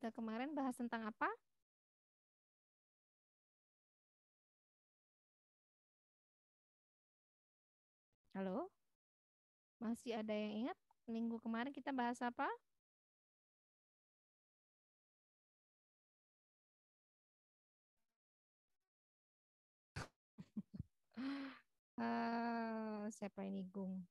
Kita kemarin bahas tentang apa? Halo? Masih ada yang ingat minggu kemarin kita bahas apa? Siapa ini Gung?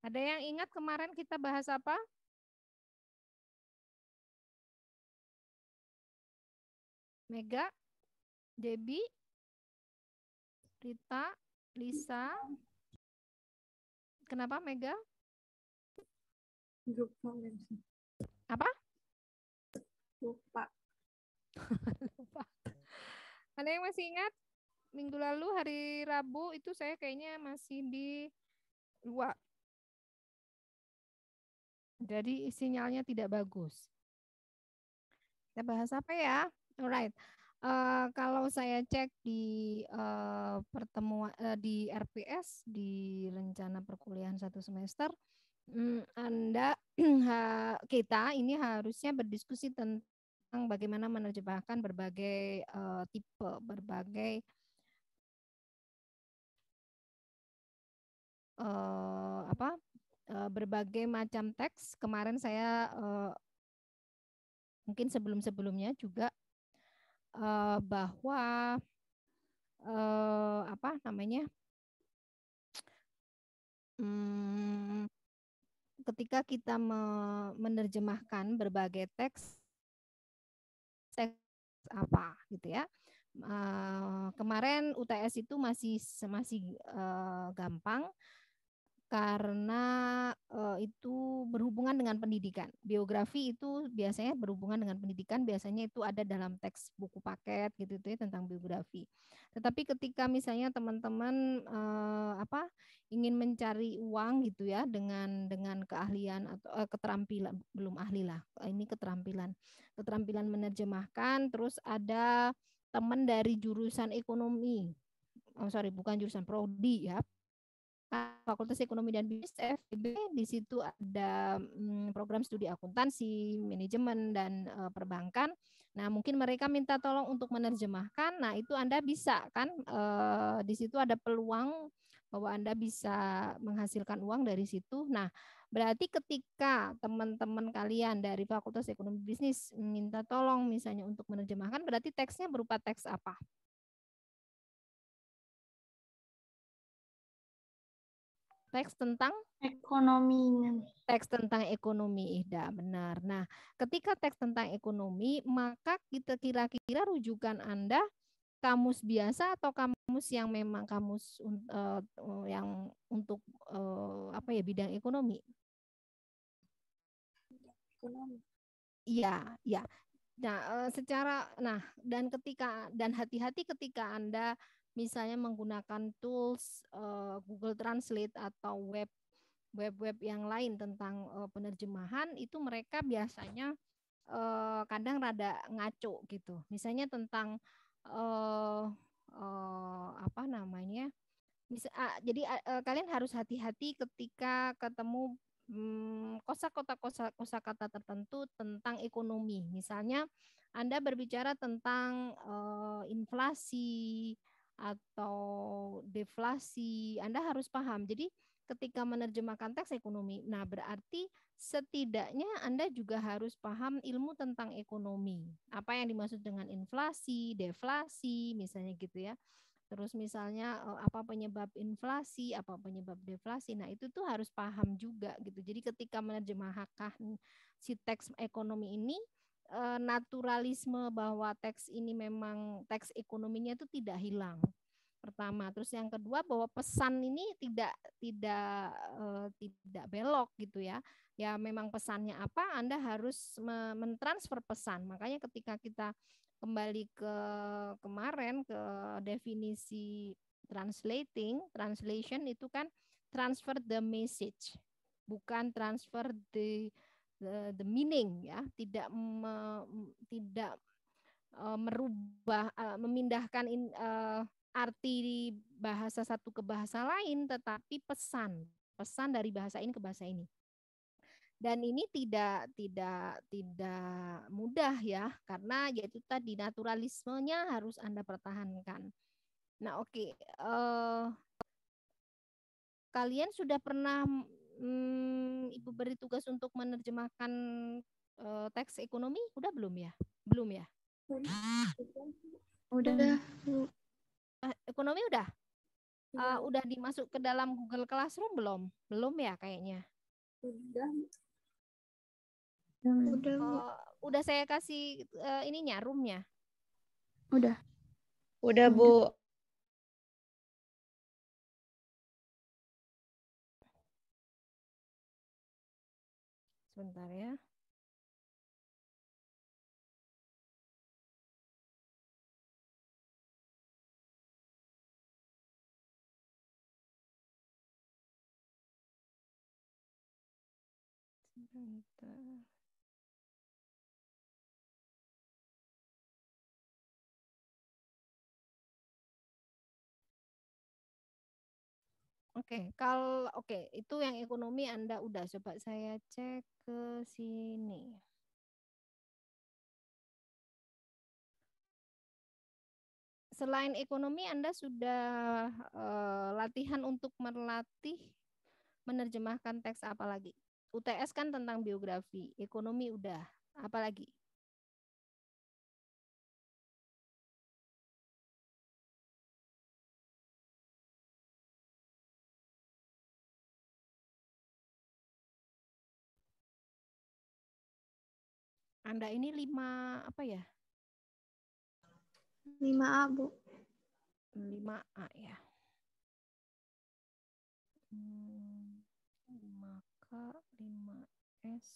Ada yang ingat kemarin kita bahas apa? Mega, Debbie, Rita, Lisa. Kenapa Mega? Lupa. Apa? Lupa. Lupa. Ada yang masih ingat? Minggu lalu hari Rabu itu saya kayaknya masih di luar. Jadi sinyalnya tidak bagus. Kita bahas apa ya? Alright. Kalau saya cek di pertemuan di RPS di rencana perkuliahan 1 semester, Anda kita ini harusnya berdiskusi tentang bagaimana menerjemahkan berbagai tipe, berbagai berbagai macam teks. Kemarin saya mungkin sebelum-sebelumnya juga bahwa apa namanya ketika kita menerjemahkan berbagai teks apa gitu ya. Kemarin UTS itu masih gampang karena itu berhubungan dengan pendidikan. Biografi itu biasanya berhubungan dengan pendidikan, biasanya itu ada dalam teks buku paket gitu ya tentang biografi. Tetapi ketika misalnya teman-teman ingin mencari uang gitu ya dengan keahlian atau keterampilan, belum ahli lah, ini keterampilan menerjemahkan, terus ada teman dari jurusan ekonomi, bukan jurusan prodi ya, Fakultas Ekonomi dan Bisnis FEB. Di situ ada program studi akuntansi, manajemen, dan perbankan. Nah, mungkin mereka minta tolong untuk menerjemahkan. Nah, itu Anda bisa kan, di situ ada peluang bahwa Anda bisa menghasilkan uang dari situ. Nah, berarti ketika teman-teman kalian dari Fakultas Ekonomi Bisnis minta tolong misalnya untuk menerjemahkan, berarti teksnya berupa teks apa? Teks tentang Ekonomi. teks tentang ekonomi, Ida, benar. Nah, ketika teks tentang ekonomi, maka kita kira-kira rujukan Anda kamus biasa atau kamus yang memang kamus yang untuk apa ya, bidang ekonomi? Ekonomi. Iya, iya. Nah, dan hati-hati ketika Anda misalnya menggunakan tools Google Translate atau web yang lain tentang penerjemahan, itu mereka biasanya kadang rada ngaco gitu. Misalnya tentang apa namanya? Jadi kalian harus hati-hati ketika ketemu kosakata tertentu tentang ekonomi. Misalnya Anda berbicara tentang inflasi atau deflasi, Anda harus paham. Jadi ketika menerjemahkan teks ekonomi, nah berarti setidaknya Anda juga harus paham ilmu tentang ekonomi. Apa yang dimaksud dengan inflasi, deflasi, misalnya gitu ya. Terus misalnya apa penyebab inflasi, apa penyebab deflasi. Nah, itu tuh harus paham juga gitu. Jadi ketika menerjemahkan si teks ekonomi ini, naturalisme bahwa teks ini memang teks ekonominya itu tidak hilang. Pertama, terus yang kedua bahwa pesan ini tidak belok gitu ya. Ya memang pesannya apa, Anda harus mentransfer pesan. Makanya ketika kita kembali ke kemarin ke definisi translation itu kan transfer the message, bukan transfer the meaning ya, tidak merubah memindahkan arti bahasa satu ke bahasa lain, tetapi pesan dari bahasa ini ke bahasa ini. Dan ini tidak mudah ya, karena yaitu tadi naturalismenya harus Anda pertahankan. Nah, oke. Kalian sudah pernah Ibu beri tugas untuk menerjemahkan teks ekonomi? Udah belum ya? Belum ya? Udah. Ekonomi udah? Udah dimasuk ke dalam Google Classroom belum? Belum ya kayaknya. Udah. Udah saya kasih ininya, roomnya. Udah. Udah, Bu. Sebentar ya. Sebentar. Oke, itu yang ekonomi Anda udah. Coba saya cek ke sini. Selain ekonomi, Anda sudah latihan untuk melatih menerjemahkan teks apa lagi? UTS kan tentang biografi, ekonomi udah. Apa lagi? Anda ini 5 apa ya? 5A, Bu. 5A ya. 5K, 5S.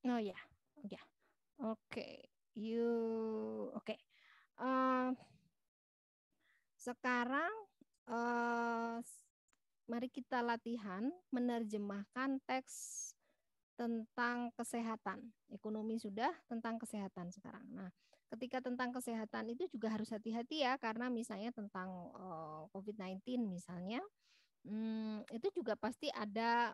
Oh ya, ya. Oke, oke. Sekarang mari kita latihan menerjemahkan teks tentang kesehatan. Ekonomi sudah, tentang kesehatan sekarang. Nah, ketika tentang kesehatan itu juga harus hati-hati ya, karena misalnya tentang COVID-19 misalnya, itu juga pasti ada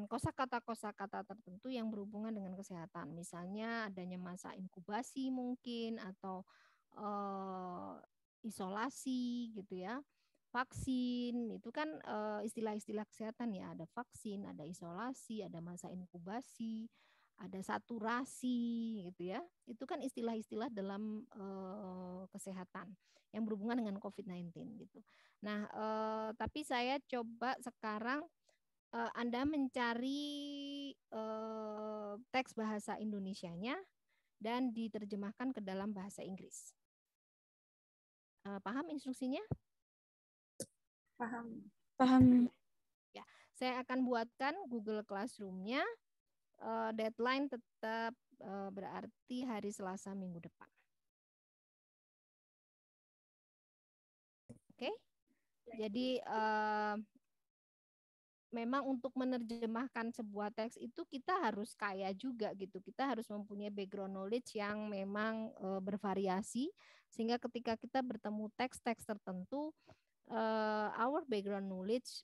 kosakata-kosakata tertentu yang berhubungan dengan kesehatan. Misalnya adanya masa inkubasi mungkin, atau isolasi gitu ya. Vaksin itu kan istilah-istilah kesehatan ya, ada vaksin, ada isolasi, ada masa inkubasi, ada saturasi gitu ya. Itu kan istilah-istilah dalam kesehatan yang berhubungan dengan COVID-19 gitu. Nah, tapi saya coba sekarang Anda mencari teks bahasa Indonesianya dan diterjemahkan ke dalam bahasa Inggris. Paham instruksinya? Paham. Paham. Ya, saya akan buatkan Google Classroom-nya. Deadline tetap berarti hari Selasa minggu depan. Oke? Jadi memang untuk menerjemahkan sebuah teks itu kita harus kaya juga gitu. Kita harus mempunyai background knowledge yang memang bervariasi, sehingga ketika kita bertemu teks-teks tertentu, our background knowledge,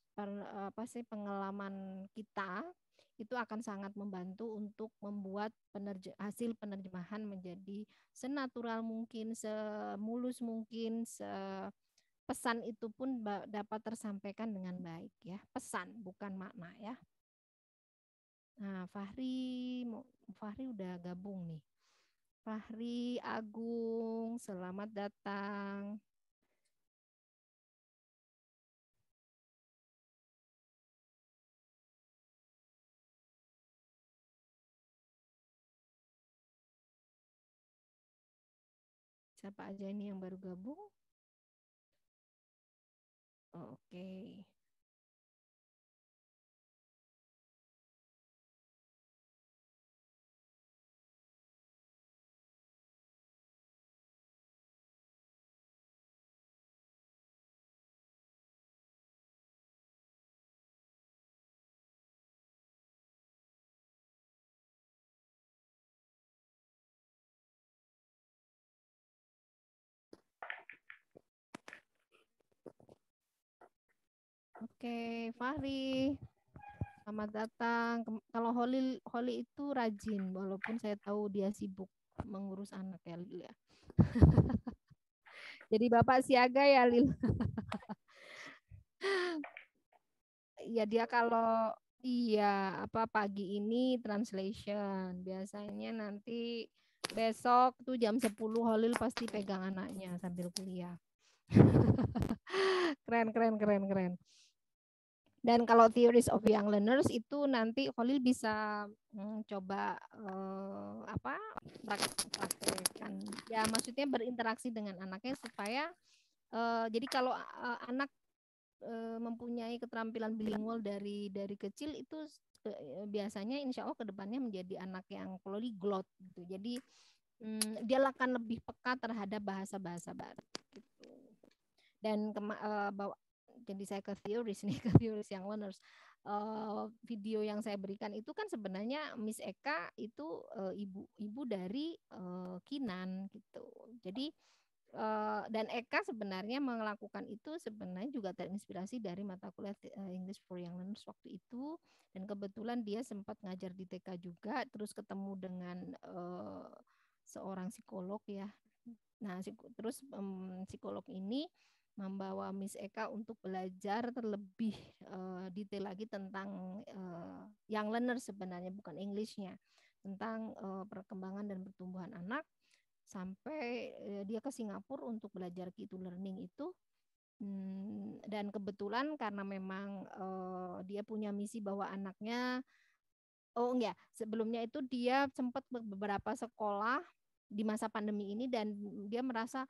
pengalaman kita itu akan sangat membantu untuk membuat hasil penerjemahan menjadi senatural mungkin, semulus mungkin, pesan itu pun dapat tersampaikan dengan baik ya. Pesan bukan makna ya. Nah, Fahri udah gabung nih. Fahri Agung, selamat datang. Siapa aja ini yang baru gabung? Oke. Oke, Fahri. Selamat datang. Kalau Holly itu rajin, walaupun saya tahu dia sibuk mengurus anak ya, Lil ya. Jadi Bapak siaga ya, Lil. Ya dia kalau iya apa pagi ini translation. Biasanya nanti besok tuh jam 10 Holil pasti pegang anaknya sambil kuliah. Keren, keren, keren, keren. Dan kalau theories of young learners itu nanti Holil bisa coba praktekkan. Ya maksudnya berinteraksi dengan anaknya supaya jadi kalau anak mempunyai keterampilan bilingual dari kecil itu biasanya insya Allah kedepannya menjadi anak yang polyglot gitu. Jadi dia akan lebih peka terhadap bahasa-bahasa baru gitu. Dan jadi saya ke teoris nih, ke teoris yang learners. Video yang saya berikan itu kan sebenarnya Miss Eka itu ibu dari Kinan gitu. Jadi dan Eka sebenarnya melakukan itu sebenarnya juga terinspirasi dari mata kuliah English for Young Learners waktu itu, dan kebetulan dia sempat ngajar di TK juga, terus ketemu dengan seorang psikolog ya. Nah, terus psikolog ini membawa Miss Eka untuk belajar terlebih detail lagi tentang young learner sebenarnya, bukan Englishnya, tentang perkembangan dan pertumbuhan anak, sampai dia ke Singapura untuk belajar key to learning itu. Dan kebetulan karena memang dia punya misi bahwa anaknya, sebelumnya itu dia sempat beberapa sekolah di masa pandemi ini, dan dia merasa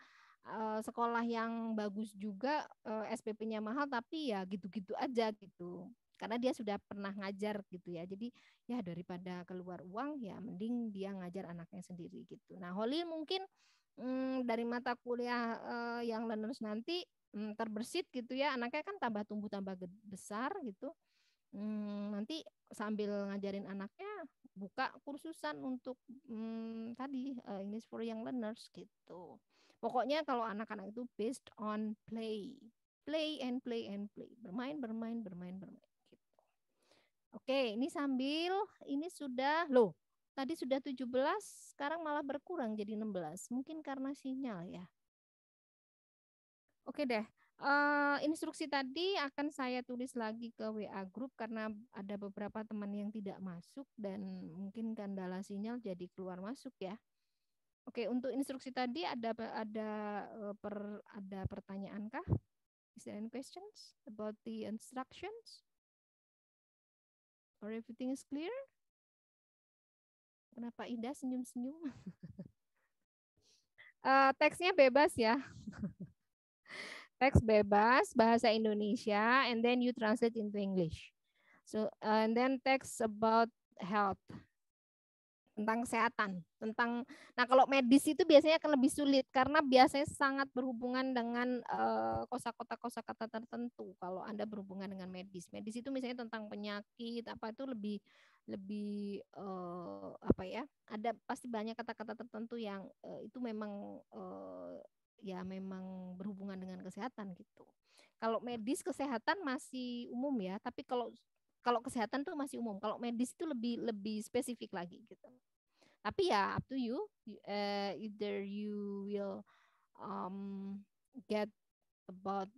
sekolah yang bagus juga SPP-nya mahal, tapi ya gitu-gitu aja gitu. Karena dia sudah pernah ngajar gitu ya. Jadi ya daripada keluar uang ya mending dia ngajar anaknya sendiri gitu. Nah, Holly mungkin dari mata kuliah yang learners nanti terbersit gitu ya, anaknya kan tumbuh tambah besar gitu. Nanti sambil ngajarin anaknya buka kursusan untuk tadi English for Young Learners gitu. Pokoknya kalau anak-anak itu based on play, play and play and play, bermain, bermain, bermain, bermain gitu. Oke, ini sambil ini sudah loh. Tadi sudah 17, sekarang malah berkurang jadi 16. Mungkin karena sinyal ya. Oke deh. Instruksi tadi akan saya tulis lagi ke WA group karena ada beberapa teman yang tidak masuk dan mungkin kendala sinyal jadi keluar masuk ya. Oke, untuk instruksi tadi ada pertanyaan kah? Is there any questions about the instructions? Or everything is clear? Kenapa Ida senyum-senyum? Teksnya bebas ya. Teks bebas bahasa Indonesia, and then you translate into English. So and then text about health, tentang kesehatan, nah kalau medis itu biasanya akan lebih sulit karena biasanya sangat berhubungan dengan kosakata tertentu. Kalau Anda berhubungan dengan medis itu misalnya tentang penyakit apa itu lebih ada pasti banyak kata-kata tertentu yang itu memang ya memang berhubungan dengan kesehatan gitu. Kalau medis kesehatan masih umum ya, tapi kalau kesehatan tuh masih umum. Kalau medis itu lebih spesifik lagi gitu. Tapi ya up to you. Either you will get about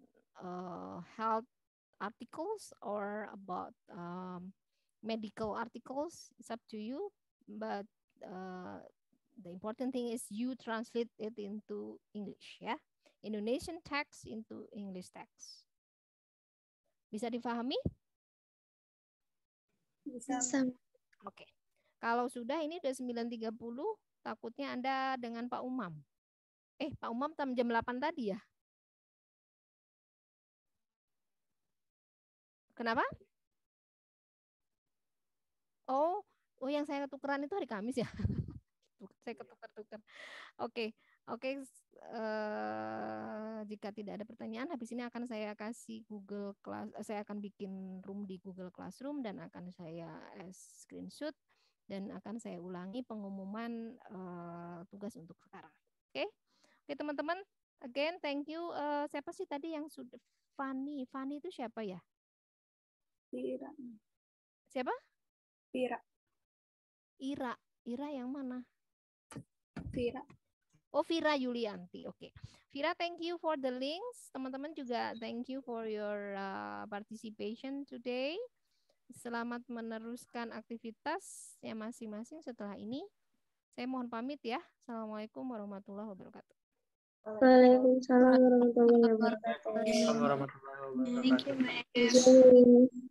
health articles or about medical articles. It's up to you. But the important thing is you translate it into English ya. Indonesian text into English text. Bisa difahami? Bisa. Oke. Kalau sudah ini udah 9.30, takutnya Anda dengan Pak Umam. Pak Umam jam 8 tadi ya? Kenapa? Oh, yang saya ketukeran itu hari Kamis ya. Saya ketukar-tukar. Oke, jika tidak ada pertanyaan, habis ini akan saya kasih Google Class, saya akan bikin room di Google Classroom dan akan saya screenshot dan akan saya ulangi pengumuman tugas untuk sekarang. Oke, teman-teman, again thank you. Siapa sih tadi yang sudah Fanny itu siapa ya? Vira. Siapa? Vira. Ira yang mana? Vira. Oh, Vira Yulianti. Oke. Vira, thank you for the links. Teman-teman juga thank you for your participation today. Selamat meneruskan aktivitasnya masing-masing setelah ini. Saya mohon pamit ya. Assalamualaikum warahmatullahi wabarakatuh. Waalaikumsalam warahmatullahi wabarakatuh. Waalaikumsalam warahmatullahi wabarakatuh. Thank you, Miss.